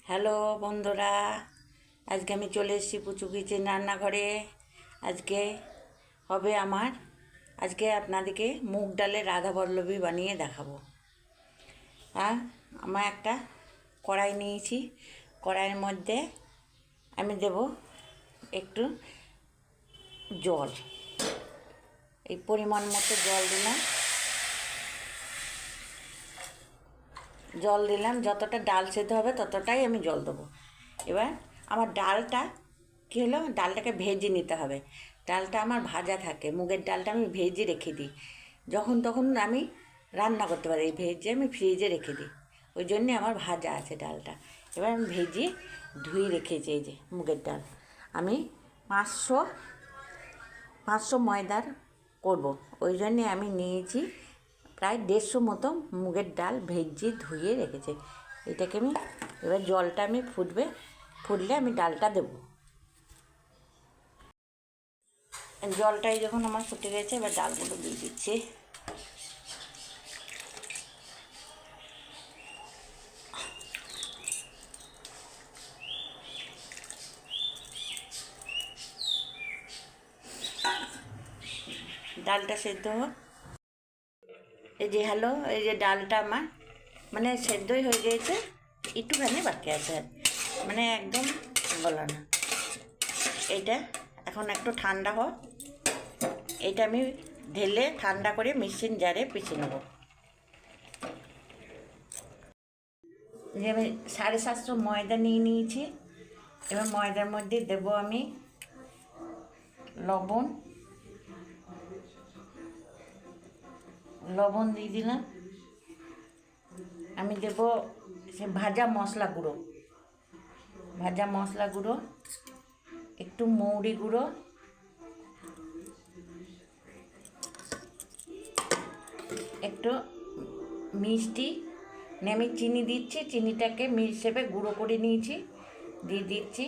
Hello বন্ধুরা, আজকে আমি চলে এসেছি পুচু কিচেন রান্নাঘরে। আজকে হবে আজকে আপনাদেরকে মুগ ডালের রাধা পল্লবী বানিয়ে দেখাবো। আমার একটা কড়াই নিয়েছি, কড়াইয়ের মধ্যে আমি দেব একটু জল, এই পরিমাণ মতো জল দিলাম। যতটা ডাল সেদ্ধ হবে ততটাই আমি জল দেবো। এবার আমার ডালটা কী হলো, ডালটাকে ভেজে নিতে হবে। ডালটা আমার ভাজা থাকে, মুগের ডালটা আমি ভেজে রেখে দিই, যখন তখন আমি রান্না করতে পারি। ভেজে আমি ফ্রিজে রেখে দিই, ওই জন্যে আমার ভাজা আছে ডালটা। এবার আমি ভেজে ধুয়ে রেখেছি। এই যে মুগের ডাল আমি 500 ময়দার করব, ওই জন্যে আমি নিয়েছি প্রায় 150 মতো মুগের ডাল ভেজে ধুয়ে রেখেছি। এটাকে এবার জলটা ফুটলে আমি ডালটা দেব। জলটাই যখন আমার ফুটে গেছে, এবার ডালগুলো দিয়ে দিচ্ছি। ডালটা সেদ্ধ হোক। এই যে ডালটা আমার সেদ্ধই হয়ে গিয়েছে, একটুখানি বাকি আছে, একদম গলা না। এটা এখন একটু ঠান্ডা হোক, এটা আমি ঢেলে ঠান্ডা করে মিক্সিং জারে পিষে নেব। যে আমি 750 ময়দা নিয়ে নিয়েছি। এবার ময়দার মধ্যে দেব আমি লবণ দিয়ে দিলাম। আমি দেব সে ভাজা মশলা গুঁড়ো, একটু মৌরি গুঁড়ো, একটু মিষ্টি। আমি চিনি দিচ্ছি, চিনিটাকে হিসেবে গুঁড়ো করে নিয়েছি, দিয়ে দিচ্ছি।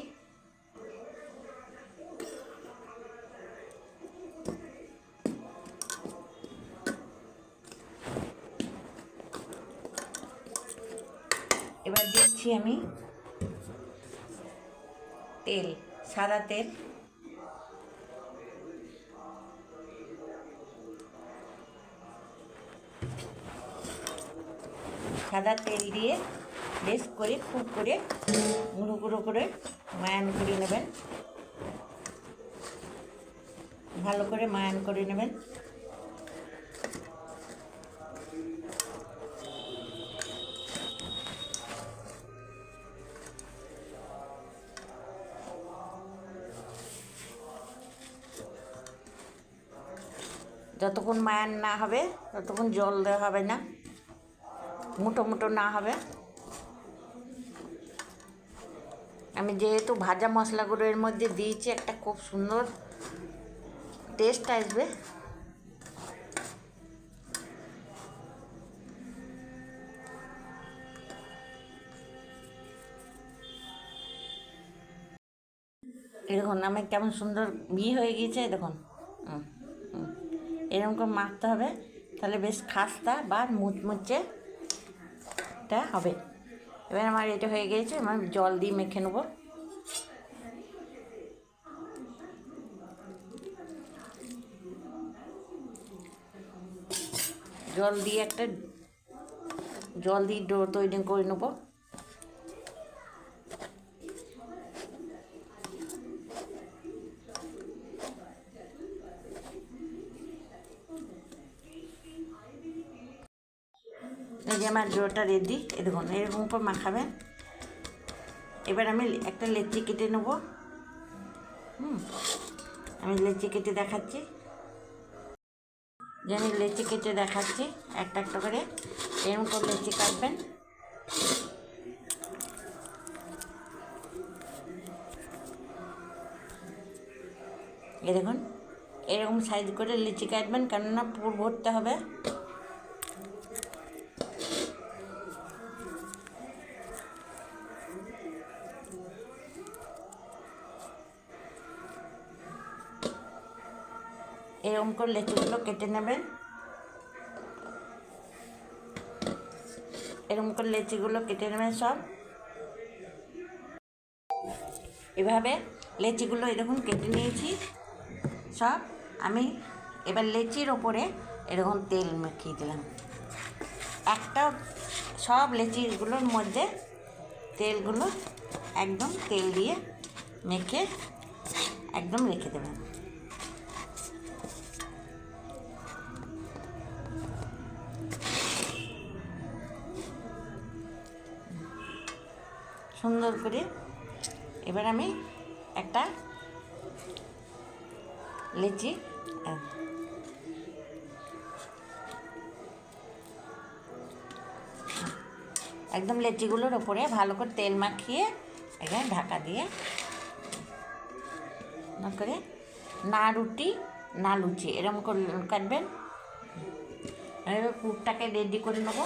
এবার দিচ্ছি আমি সাদা তেল। সাদা তেল দিয়ে বেশ করে খুব করে গুঁড়ো করে ময়ান করে নেবেন, ভালো করে ময়ান করে নেবেন। যতক্ষণ ময়ান না হবে ততক্ষণ জল দেওয়া হবে না, মুটো না হবে। আমি যেহেতু ভাজা মশলাগুলো এর মধ্যে দিয়েছি, একটা খুব সুন্দর টেস্ট আসবে। দেখুন আমার কেমন সুন্দর হয়ে গিয়েছে, দেখুন। এরকম করে মাখতে হবে, তাহলে বেশ খাস্তা বা মুচমুচেটা হবে। এবার আমার এটা হয়ে গিয়েছে, আমার জল দিয়ে মেখে নেব। জল দিয়ে ডো তৈরি করে নেব। এই যে আমার ডোটা রেডি। এই দেখুন এরকম করে মাখাবেন। এবার আমি একটা লেচি কেটে নেব। আমি লেচি কেটে দেখাচ্ছি, একটা একটা করে এরকম করে লেচি কাটবেন। এই দেখুন এরকম সাইজ করে লিচি কাটবেন, কেননা পুর ভরতে হবে। এরকম করে লেচিগুলো কেটে নেবেন। এরকম করে লেচিগুলো কেটে নেবেন সব। এভাবে লেচিগুলো এরকম কেটে নিয়েছি সব। আমি এবার লেচির ওপরে এরকম তেল মাখিয়ে দিলাম। একটা সব লেচিগুলোর মধ্যে তেলগুলো একদম তেল দিয়ে মেখে একদম রেখে দেবেন। সুন্দর করে এবার আমি একটা লেচি একদম লেচিগুলোর ওপরে ভালো করে তেল মাখিয়ে এখানে ঢাকা দিয়ে করে না রুটি না লুচি এরকম করে কাটবেন। এবার পুরটাকে রেডি করে নেব।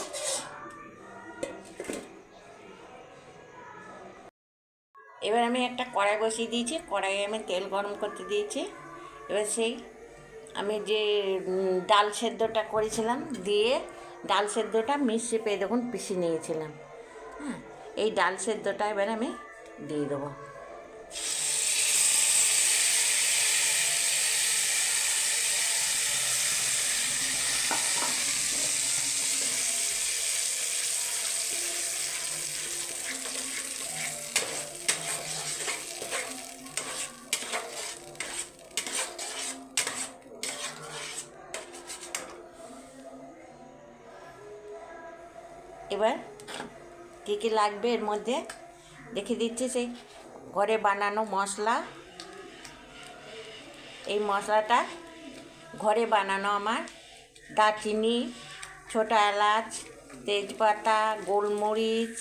এবার আমি একটা কড়াই বসিয়ে দিয়েছি, কড়াইয়ে আমি তেল গরম করতে দিয়েছি। এবার সেই আমি যে ডাল সেদ্ধটা করেছিলাম দিয়ে ডাল সেদ্ধটা মিক্সিতে দেখুন পিষে নিয়েছিলাম। হ্যাঁ, এই ডাল সেদ্ধটা এবার আমি দিয়ে দেবো। এবার কী কী লাগবে এর মধ্যে দেখে দিচ্ছি। সেই ঘরে বানানো মশলা, এই মশলাটা ঘরে বানানো আমার দারচিনি, ছোটো এলাচ, তেজপাতা, গোলমরিচ,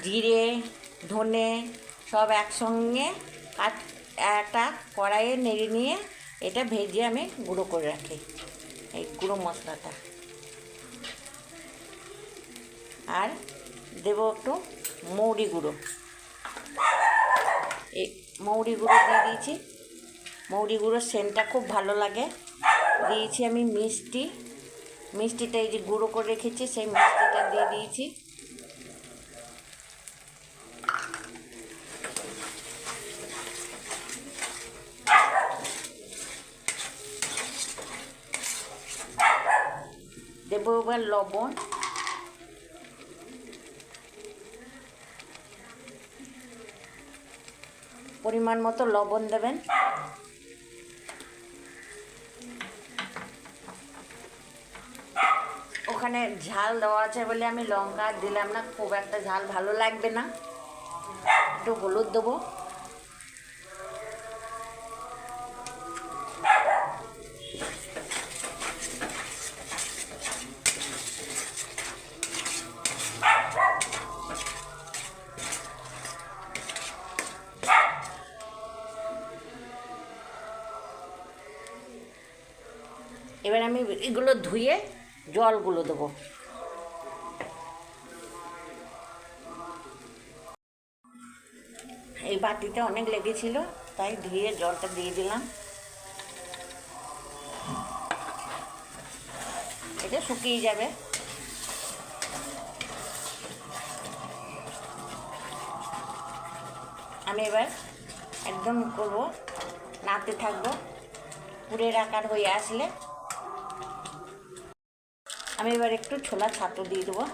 জিরে, ধনে সব একসঙ্গে একটা কড়াইয়ে নেড়ে নিয়ে এটা ভেজে আমি গুঁড়ো করে রাখি। এই গুঁড়ো মশলাটা আর দেবো একটু মৌরি গুঁড়ো। এই মৌরি গুঁড়ো দিয়ে দিয়েছি, মৌরি গুঁড়োর সেন্টটা খুব ভালো লাগে। দিয়েছি আমি মিষ্টিটা এই যে গুঁড়ো করে রেখেছি সেই মিষ্টিটা দিয়ে দিয়েছি। দেবো এবার লবণ, পরিমাণ মতো লবণ দেবেন। ওখানে ঝাল দেওয়া আছে বলে আমি লঙ্কা দিলাম না, খুব একটা ঝাল ভালো লাগবে না। একটু হলুদ দেবো, এবার আমি এগুলো ধুয়ে জলগুলো দেবো। এই বাটিতে অনেক লেগেছিল তাই ধুয়ে জলটা দিয়ে দিলাম। এটা শুকিয়ে যাবে। আমি এবার একদম করবো, নাড়তে থাকবো, পুরের আকার হয়ে আসলে আমি এবার একটু ছোলা ছাতু দিয়ে দেবো।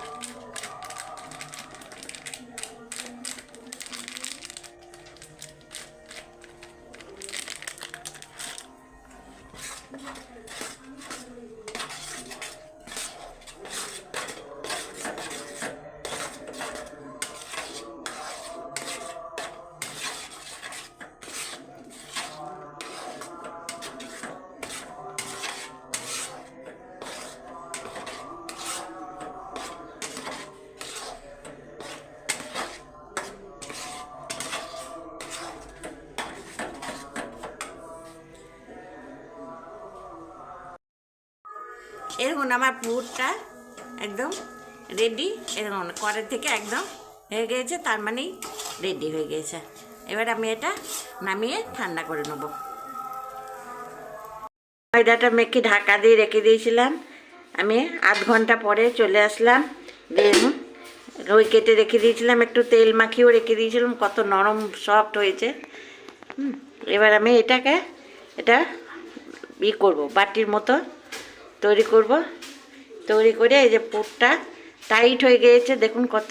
এরকম আমার পুরটা একদম রেডি, এরকম কড়াই থেকে একদম হয়ে গিয়েছে, তার মানেই রেডি হয়ে গিয়েছে। এবার আমি এটা নামিয়ে ঠান্ডা করে নেব। ময়দাটা মেখে ঢাকা দিয়ে রেখে দিয়েছিলাম, আমি আধ ঘন্টা পরে চলে আসলাম। দেখুন ওই কেটে রেখে দিয়েছিলাম, একটু তেল মাখিয়েও রেখে দিয়েছিলাম, কত নরম সফট হয়েছে। এবার আমি এটা করব, বাটির মতো তৈরি করব। তৈরি করে এই যে পুরটা টাইট হয়ে গিয়েছে, দেখুন কত।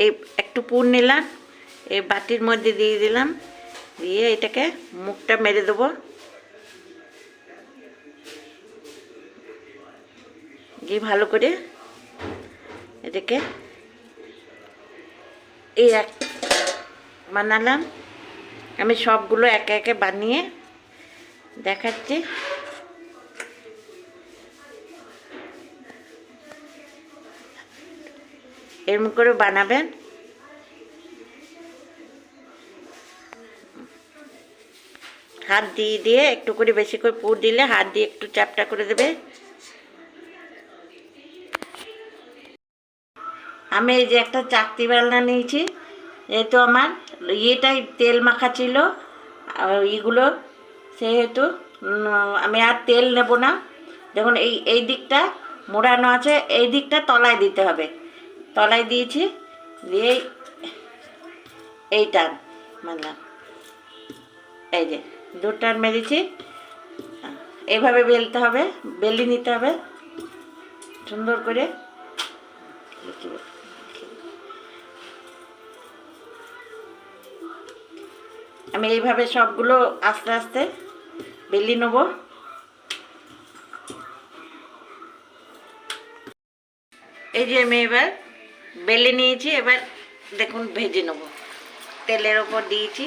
এই একটু পুর নিলাম, এই বাটির মধ্যে দিয়ে দিলাম, দিয়ে এটাকে মুখটা মেরে দেবো, দিয়ে ভালো করে এটাকে এই এক বানালাম। আমি সবগুলো একে একে বানিয়ে দেখাচ্ছি। এরকম করে বানাবেন। হাত দিয়ে দিয়ে একটু করে বেশি করে পুর দিলে হাত দিয়ে একটু চ্যাপটা করে দেবে। আমি এই যে একটা চাকতি বেলনা নিয়েছি, যেহেতু আমার ইয়েটাই তেল মাখা ছিল এইগুলো, সেহেতু আমি আর তেল নেব না। দেখুন এই দিকটা মোড়ানো আছে, এই দিকটা তলায় দিতে হবে। তলায় দিয়েছি, দিয়ে এই টান মারলাম, এই যে দু টান মেরেছি। এইভাবে বেলতে হবে, বেলে নিতে হবে সুন্দর করে। আমি এইভাবে সবগুলো আস্তে আস্তে বেলে নেব। এই যে আমি এবার বেলে নিয়েছি, এবার দেখুন ভেজে নেব। তেলের ওপর দিয়েছি,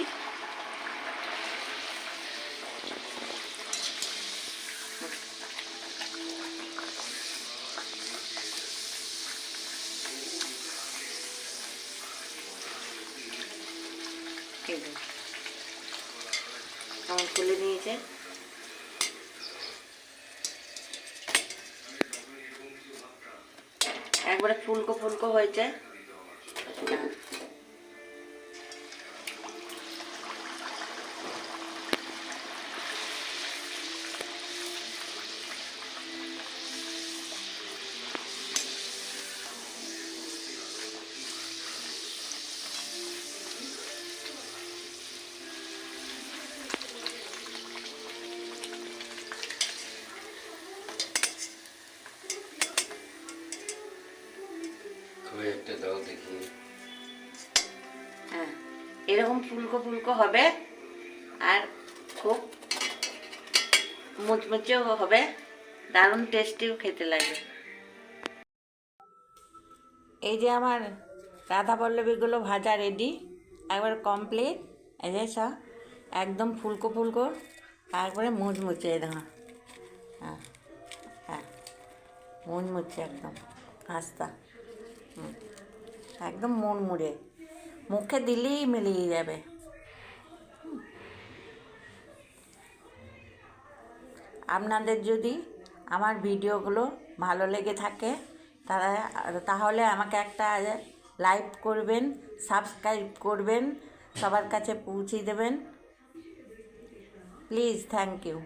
তুলে নিয়েছে। একবারে ফুলকো ফুলকো হয়েছে। একটা দাও দেখি। হ্যাঁ, এরকম ফুলকো ফুলকো হবে, আর খুব মুচমুচেও হবে, দারুণ টেস্টিও খেতে লাগবে। এই যে আমার রাধা পল্লবীগুলো ভাজা রেডি, একবার কমপ্লিট। এই যে সব একদম ফুলকো ফুলকো, একবারে মুচমুচে। দেখো, হ্যাঁ হ্যাঁ, মুচমুচে একদম খাস্তা, একদম মুড়মুড়ে, মুখে দিলেই মিলিয়ে যাবে। আপনাদের যদি আমার ভিডিওগুলো ভালো লেগে থাকে তাহলে আমাকে একটা লাইক করবেন, সাবস্ক্রাইব করবেন, সবার কাছে পৌঁছে দেবেন প্লিজ। Thank you.